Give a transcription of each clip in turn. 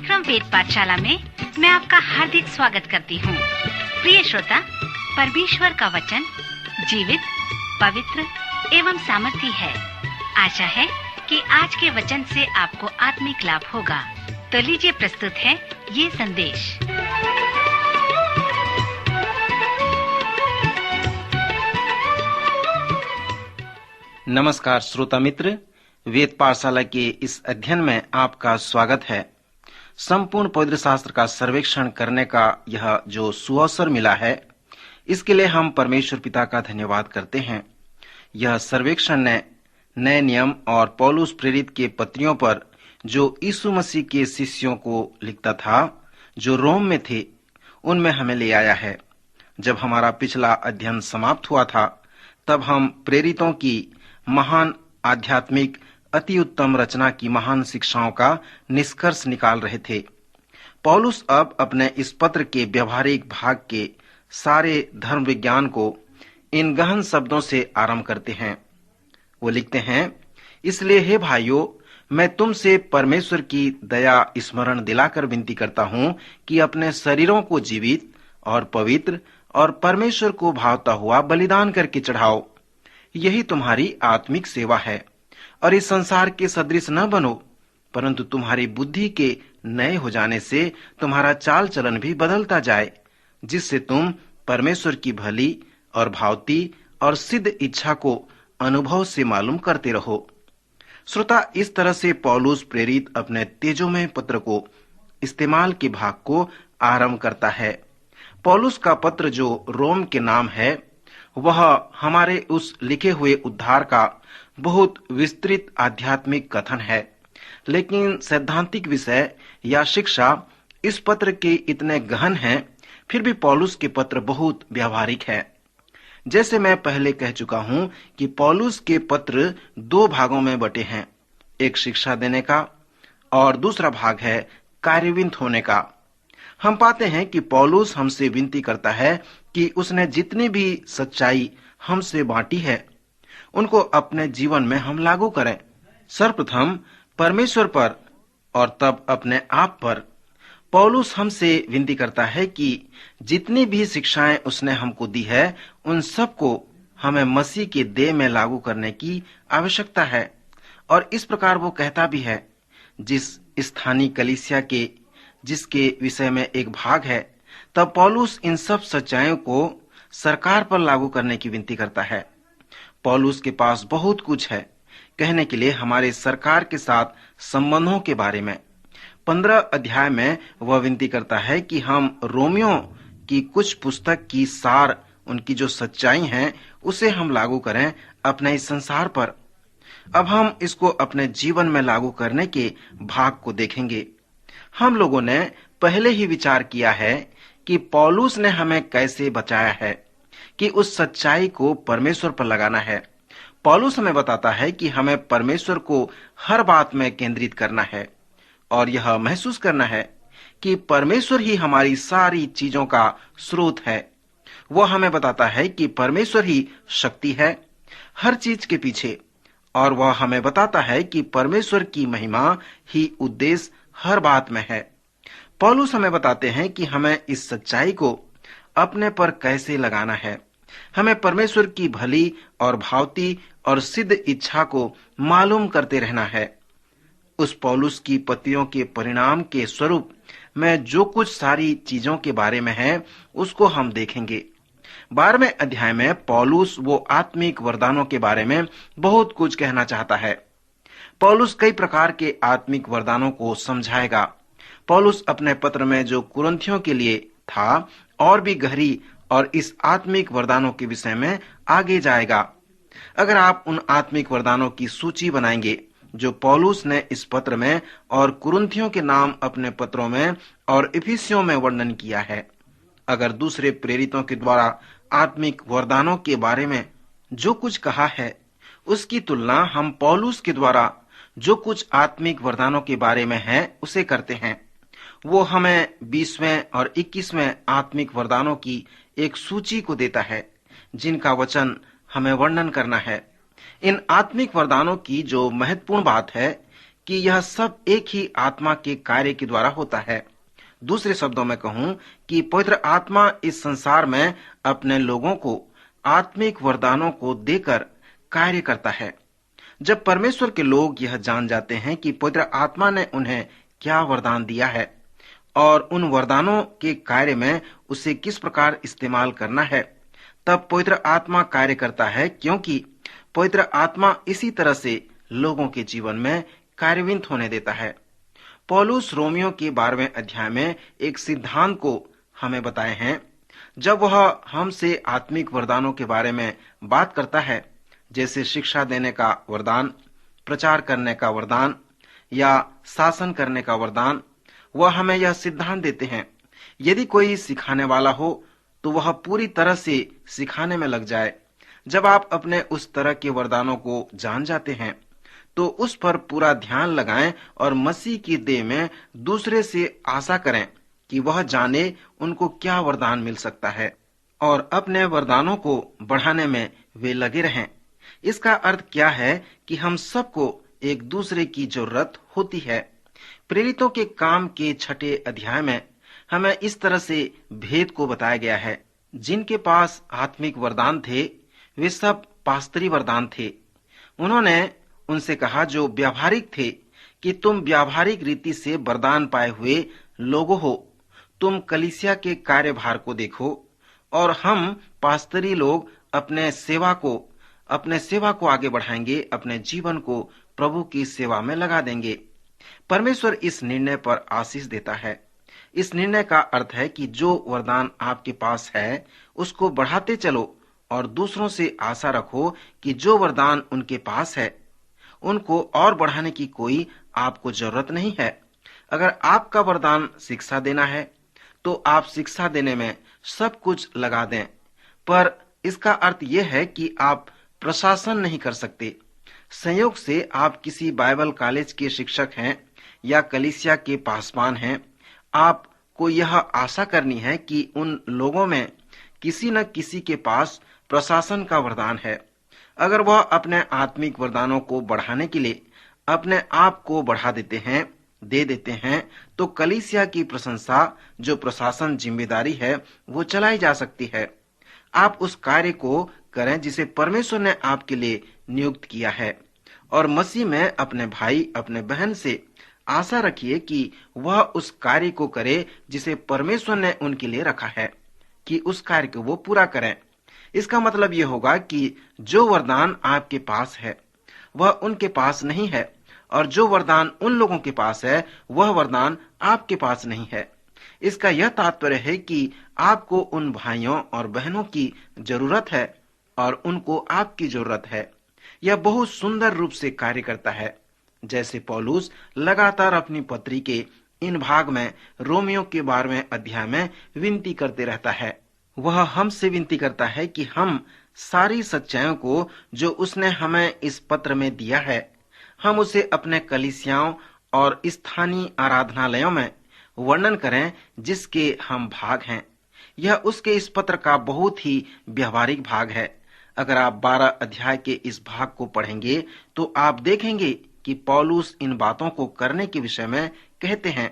कार्यक्रम वेद पाठशाला में मैं आपका हार्दिक स्वागत करती हूँ। प्रिय श्रोता, परमेश्वर का वचन जीवित, पवित्र एवं सामर्थी है। आशा है कि आज के वचन से आपको आत्मिक लाभ होगा। तो लीजिए प्रस्तुत है ये संदेश। नमस्कार श्रोता मित्र, वेद पाठशाला के इस अध्ययन में आपका स्वागत है। संपूर्ण पवित्र शास्त्र का सर्वेक्षण करने का यह जो सुअवसर मिला है, इसके लिए हम परमेश्वर पिता का धन्यवाद करते हैं। यह सर्वेक्षण ने नए नियम और पौलुस प्रेरित के पत्रियों पर जो यीशु मसीह के शिष्यों को लिखता था, जो रोम में थे, उनमें हमें ले आया है। जब हमारा पिछला अध्ययन समाप्त हुआ था, तब हम प्रेरितों की महान आध्यात्मिक अति उत्तम रचना की महान शिक्षाओं का निष्कर्ष निकाल रहे थे। पौलुस अब अपने इस पत्र के व्यवहारिक भाग के सारे धर्म विज्ञान को इन गहन शब्दों से आरंभ करते हैं। वो लिखते हैं, इसलिए हे भाइयों, मैं तुमसे परमेश्वर की दया स्मरण दिलाकर विनती करता हूँ कि अपने शरीरों को जीवित और पवित्र और परमेश्वर को भावता हुआ बलिदान करके चढ़ाओ। यही तुम्हारी आत्मिक सेवा है। और इस संसार के सदृश न बनो, परंतु तुम्हारी बुद्धि के नए हो जाने से तुम्हारा चाल चलन भी बदलता जाए, जिससे तुम परमेश्वर की भली और भावती और सिद्ध इच्छा को अनुभव से मालूम करते रहो। श्रोता, इस तरह से पौलुस प्रेरित अपने तेजोमय पत्र को इस्तेमाल के भाग को आरंभ करता है। पौलुस का पत्र जो रोम के नाम है, वह हमारे उस लिखे हुए उद्धार का बहुत विस्तृत आध्यात्मिक कथन है, लेकिन सैद्धांतिक विषय या शिक्षा इस पत्र के इतने गहन हैं, फिर भी पौलुस के पत्र बहुत व्यावहारिक है। जैसे मैं पहले कह चुका हूं कि पौलुस के पत्र दो भागों में बटे हैं, एक शिक्षा देने का और दूसरा भाग है कार्यविंत होने का। हम पाते हैं कि पौलुस हमसे विनती करता है कि उसने जितनी भी सच्चाई हमसे बांटी है, उनको अपने जीवन में हम लागू करें। सर्वप्रथम परमेश्वर पर और तब अपने आप पर। पौलुस हमसे विनती करता है कि जितनी भी शिक्षाएं उसने हमको दी है, उन सबको हमें मसीह के देह में लागू करने की आवश्यकता है। और इस प्रकार वो कहता भी है, जिस स्थानीय कलीसिया के जिसके विषय में एक भाग है, तब पौलुस इन सब सच्चाइयों को सरकार पर लागू करने की विनती करता है। पौलुस के पास बहुत कुछ है कहने के लिए हमारे सरकार के साथ संबंधों के बारे में। 15 अध्याय में वह विनती करता है कि हम रोमियों की कुछ पुस्तक की सार, उनकी जो सच्चाई हैं, उसे हम लागू करें अपने इस संसार पर। अब हम इसको अपने जीवन में लागू करने के भाग को देखेंगे। हम लोगों ने पहले ही विचार किया है कि पौलुस ने हमें कैसे बचाया है, कि उस सच्चाई को परमेश्वर पर लगाना है। पौलुस हमें बताता है कि हमें परमेश्वर को हर बात में केंद्रित करना है और यह महसूस करना है कि परमेश्वर ही हमारी सारी चीजों का स्रोत है। वह हमें बताता है कि परमेश्वर ही शक्ति है हर चीज के पीछे, और वह हमें बताता है कि परमेश्वर की महिमा ही उद्देश्य हर बात में है। पौलुस हमें बताते हैं कि हमें इस सच्चाई को अपने पर कैसे लगाना है। हमें परमेश्वर की भली और भावती और सिद्ध इच्छा को मालूम करते रहना है। उस पौलुस की पत्रियों के परिणाम के स्वरूप में जो कुछ सारी चीजों के बारे में है, उसको हम देखेंगे। 12वें अध्याय में पौलुस वो आत्मिक वरदानों के बारे में बहुत कुछ कहना चाहता है। पौलुस कई प्रकार के आत्मिक वरदानों को समझाएगा। पौलुस अपने पत्र में जो कुरिन्थियों के लिए था, और भी गहरी और इस आत्मिक वरदानों के विषय में आगे जाएगा। अगर आप उन आत्मिक वरदानों की सूची बनाएंगे जो पौलुस ने इस पत्र में और कुरिन्थियों के नाम अपने पत्रों में और इफिसियों में वर्णन किया है, अगर दूसरे प्रेरितों के द्वारा आत्मिक वरदानों के बारे में जो कुछ कहा है, उसकी तुलना हम पौलुस के द्वारा जो कुछ आत्मिक वरदानों के बारे में है, उसे करते हैं, वो हमें 20वें और 21वें आत्मिक वरदानों की एक सूची को देता है, जिनका वचन हमें वर्णन करना है। इन आत्मिक वरदानों की जो महत्वपूर्ण बात है कि यह सब एक ही आत्मा के कार्य के द्वारा होता है। दूसरे शब्दों में कहूं कि पवित्र आत्मा इस संसार में अपने लोगों को आत्मिक वरदानों को देकर कार्य करता है। जब परमेश्वर के लोग यह जान जाते हैं कि पवित्र आत्मा ने उन्हें क्या वरदान दिया है और उन वरदानों के कार्य में उसे किस प्रकार इस्तेमाल करना है, तब पवित्र आत्मा कार्य करता है, क्योंकि पवित्र आत्मा इसी तरह से लोगों के जीवन में कार्यान्वित होने देता है। पौलुस रोमियो के 12वें अध्याय में एक सिद्धांत को हमें बताए हैं। जब वह हमसे आत्मिक वरदानों के बारे में बात करता है, जैसे शिक्षा देने का वरदान, प्रचार करने का वरदान या शासन करने का वरदान, वह हमें यह सिद्धांत देते हैं, यदि कोई सिखाने वाला हो तो वह पूरी तरह से सिखाने में लग जाए। जब आप अपने उस तरह के वरदानों को जान जाते हैं तो उस पर पूरा ध्यान लगाएं और मसीह की देह में दूसरे से आशा करें कि वह जाने उनको क्या वरदान मिल सकता है और अपने वरदानों को बढ़ाने में वे लगे रहें। इसका अर्थ क्या है कि हम सबको एक दूसरे की जरूरत होती है। प्रेरितों के काम के 6 अध्याय में हमें इस तरह से भेद को बताया गया है। जिनके पास आत्मिक वरदान थे वे सब पास्तरी वरदान थे। उन्होंने उनसे कहा जो व्यावहारिक थे कि तुम व्यावहारिक रीति से वरदान पाए हुए लोगों हो, तुम कलीसिया के कार्यभार को देखो और हम पास्तरी लोग अपने सेवा को आगे बढ़ाएंगे, अपने जीवन को प्रभु की सेवा में लगा देंगे। परमेश्वर इस निर्णय पर आशीष देता है। इस निर्णय का अर्थ है कि जो वरदान आपके पास है उसको बढ़ाते चलो और दूसरों से आशा रखो कि जो वरदान उनके पास है उनको और बढ़ाने की कोई आपको जरूरत नहीं है। अगर आपका वरदान शिक्षा देना है तो आप शिक्षा देने में सब कुछ लगा दें, पर इसका अर्थ यह है कि आप प्रशासन नहीं कर सकते। संयोग से आप किसी बाइबल कॉलेज के शिक्षक हैं या कलीसिया के पासवान हैं, आपको यह आशा करनी है कि उन लोगों में किसी न किसी के पास प्रशासन का वरदान है। अगर वह अपने आत्मिक वरदानों को बढ़ाने के लिए अपने आप को बढ़ा दे देते हैं तो कलीसिया की प्रशंसा जो प्रशासन जिम्मेदारी है वो चलाई जा सकती है। आप उस कार्य को करें जिसे परमेश्वर ने आपके लिए नियुक्त किया है और मसीह में अपने भाई अपने बहन से आशा रखिए कि वह उस कार्य को करे जिसे परमेश्वर ने उनके लिए रखा है, कि उस कार्य को वो पूरा करें। इसका मतलब यह होगा कि जो वरदान आपके पास है वह उनके पास नहीं है और जो वरदान उन लोगों के पास है वह वरदान आपके पास नहीं है। इसका यह तात्पर्य है कि आपको उन भाइयों और बहनों की जरूरत है और उनको आपकी जरूरत है। यह बहुत सुंदर रूप से कार्य करता है। जैसे पौलुस लगातार अपनी पत्री के इन भाग में रोमियो के 12वें अध्याय में विनती करते रहता है। वह हमसे विनती करता है कि हम सारी सच्चाइयों को जो उसने हमें इस पत्र में दिया है, हम उसे अपने कलीसियाओं और स्थानीय आराधनालयों में वर्णन करें जिसके हम भाग हैं। यह उसके इस पत्र का बहुत ही व्यवहारिक भाग है। अगर आप 12 अध्याय के इस भाग को पढ़ेंगे तो आप देखेंगे कि पौलुस इन बातों को करने के विषय में कहते हैं।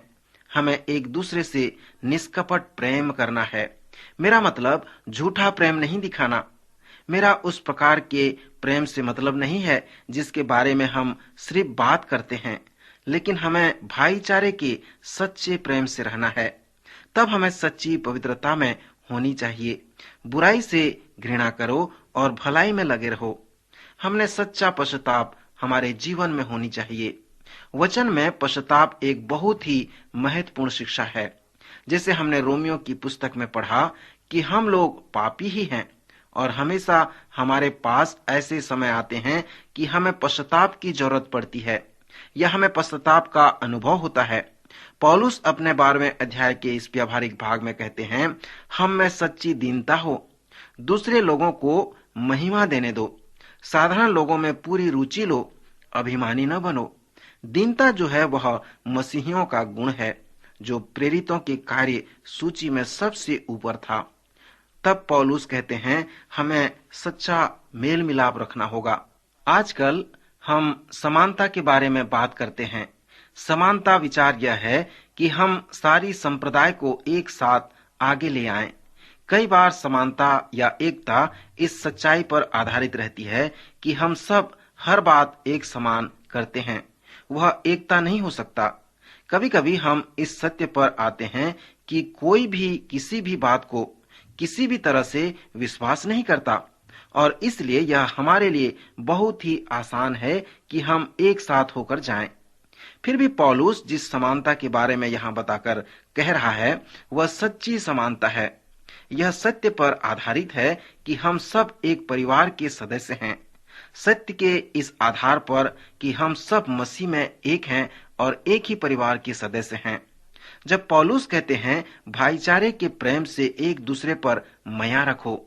हमें एक दूसरे से निष्कपट प्रेम करना है। मेरा मतलब झूठा प्रेम नहीं दिखाना। मेरा उस प्रकार के प्रेम से मतलब नहीं है जिसके बारे में हम सिर्फ बात करते हैं, लेकिन हमें भाईचारे के सच्चे प्रेम से रहना है। तब हमें सच्ची पवित्रता में होनी चाहिए। बुराई से घृणा करो और भलाई में लगे रहो। हमने सच्चा पश्चाताप हमारे जीवन में होनी चाहिए। वचन में पश्चाताप एक बहुत ही महत्वपूर्ण शिक्षा है। जैसे हमने रोमियो की पुस्तक में पढ़ा कि हम लोग पापी ही हैं और हमेशा हमारे पास ऐसे समय आते हैं कि हमें पश्चाताप की जरूरत पड़ती है या हमें पश्चाताप का अनुभव होता है। पौलुस अपने 12वें अध्याय के इस व्यावहारिक भाग में कहते हैं, हम में सच्ची दीनता हो, दूसरे लोगों को महिमा देने दो, साधारण लोगों में पूरी रुचि लो, अभिमानी न बनो। दीनता जो है वह मसीहियों का गुण है जो प्रेरितों के कार्य सूची में सबसे ऊपर था। तब पौलुस कहते हैं, हमें सच्चा मेल मिलाप रखना होगा। आजकल हम समानता के बारे में बात करते हैं। समानता विचार यह है कि हम सारी संप्रदाय को एक साथ आगे ले आएं। कई बार समानता या एकता इस सच्चाई पर आधारित रहती है कि हम सब हर बात एक समान करते हैं। वह एकता नहीं हो सकता। कभी कभी हम इस सत्य पर आते हैं कि कोई भी किसी भी बात को किसी भी तरह से विश्वास नहीं करता, और इसलिए यह हमारे लिए बहुत ही आसान है कि हम एक साथ होकर जाएं। फिर भी पौलुस जिस समानता के बारे में यहाँ बताकर कह रहा है वह सच्ची समानता है। यह सत्य पर आधारित है कि हम सब एक परिवार के सदस्य हैं। सत्य के इस आधार पर कि हम सब मसीह में एक हैं और एक ही परिवार के सदस्य हैं। जब पौलुस कहते हैं भाईचारे के प्रेम से एक दूसरे पर माया रखो,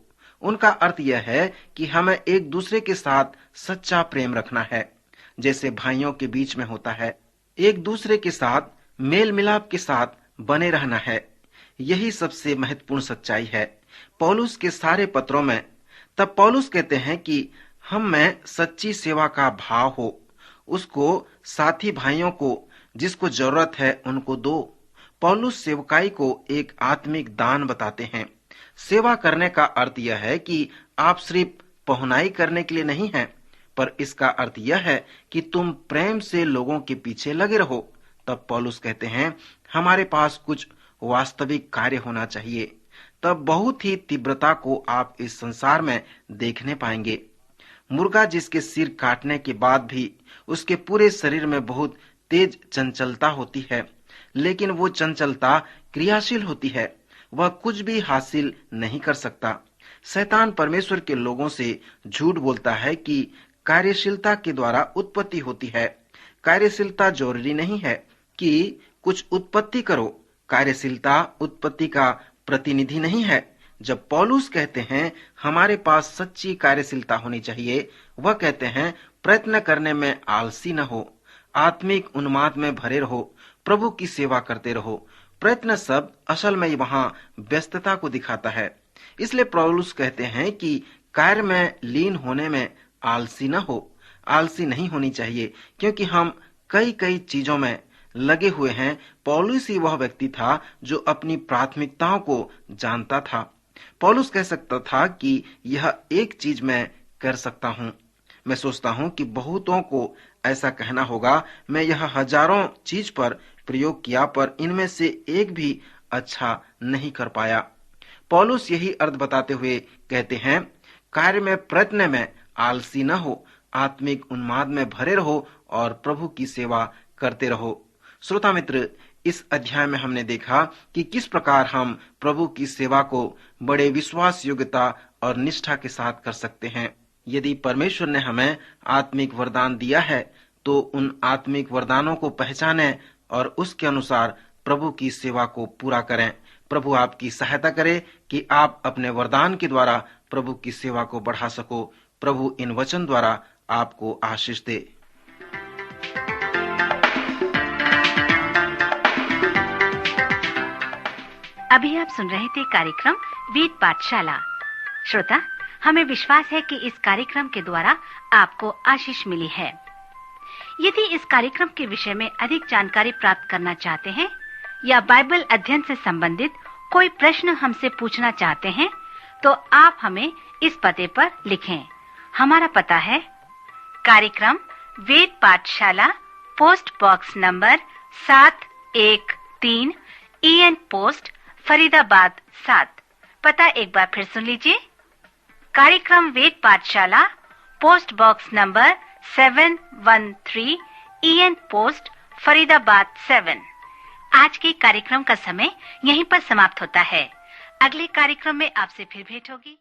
उनका अर्थ यह है कि हमें एक दूसरे के साथ सच्चा प्रेम रखना है, जैसे भाइयों के बीच में होता है। एक दूसरे के साथ मेल मिलाप के साथ बने रहना है। यही सबसे महत्वपूर्ण सच्चाई है पौलुस के सारे पत्रों में। तब पौलुस कहते हैं कि हम में सच्ची सेवा का भाव हो, उसको साथी भाइयों को जिसको जरूरत है उनको दो। पौलुस सेवकाई को एक आत्मिक दान बताते हैं। सेवा करने का अर्थ यह है कि आप सिर्फ पहुनाई करने के लिए नहीं हैं, पर इसका अर्थ यह है कि तुम प्रेम से लोगों के पीछे लगे रहो। तब पौलुस कहते हैं हमारे पास कुछ वास्तविक कार्य होना चाहिए। तब बहुत ही तीव्रता को आप इस संसार में देखने पाएंगे। मुर्गा जिसके सिर काटने के बाद भी उसके पूरे शरीर में बहुत तेज चंचलता होती है, लेकिन वो चंचलता क्रियाशील होती है। वह कुछ भी हासिल नहीं कर सकता। शैतान परमेश्वर के लोगों से झूठ बोलता है कि कार्यशीलता के द्वारा उत्पत्ति होती है। कार्यशीलता जरूरी नहीं है कि कुछ उत्पत्ति करो। कार्यशीलता उत्पत्ति का प्रतिनिधि नहीं है। जब पौलुस कहते हैं हमारे पास सच्ची कार्यशीलता होनी चाहिए, वह कहते हैं प्रयत्न करने में आलसी न हो, आत्मिक उन्माद में भरे रहो, प्रभु की सेवा करते रहो। प्रयत्न शब्द असल में वहां व्यस्तता को दिखाता है। इसलिए पौलुस कहते हैं कि कार्य में लीन होने में आलसी न हो। आलसी नहीं होनी चाहिए, क्योंकि हम कई चीजों में लगे हुए हैं। पौलुस ही वह व्यक्ति था जो अपनी प्राथमिकताओं को जानता था। पौलुस कह सकता था कि यह एक चीज मैं कर सकता हूँ। मैं सोचता हूँ कि बहुतों को ऐसा कहना होगा, मैं यह हजारों चीज पर प्रयोग किया पर इनमें से एक भी अच्छा नहीं कर पाया। पौलुस यही अर्थ बताते हुए कहते हैं कार्य में प्रयत्न में आलसी न हो, आत्मिक उन्माद में भरे रहो और प्रभु की सेवा करते रहो। श्रोता मित्र, इस अध्याय में हमने देखा कि किस प्रकार हम प्रभु की सेवा को बड़े विश्वास योग्यता और निष्ठा के साथ कर सकते हैं। यदि परमेश्वर ने हमें आत्मिक वरदान दिया है तो उन आत्मिक वरदानों को पहचानें और उसके अनुसार प्रभु की सेवा को पूरा करें। प्रभु आपकी सहायता करे कि आप अपने वरदान के द्वारा प्रभु की सेवा को बढ़ा सको। प्रभु इन वचन द्वारा आपको आशीष दे। अभी आप सुन रहे थे कार्यक्रम वेद पाठशाला। श्रोता, हमें विश्वास है कि इस कार्यक्रम के द्वारा आपको आशीष मिली है। यदि इस कार्यक्रम के विषय में अधिक जानकारी प्राप्त करना चाहते हैं या बाइबल अध्ययन से संबंधित कोई प्रश्न हमसे पूछना चाहते हैं, तो आप हमें इस पते पर लिखें। हमारा पता है कार्यक्रम वेद पाठशाला, post box number 713, EN post, Faridabad 7। पता एक बार फिर सुन लीजिए। कार्यक्रम वेद पाठशाला, post box number 713, EN post, Faridabad 7। आज के कार्यक्रम का समय यहीं पर समाप्त होता है। अगले कार्यक्रम में आपसे फिर भेंट होगी।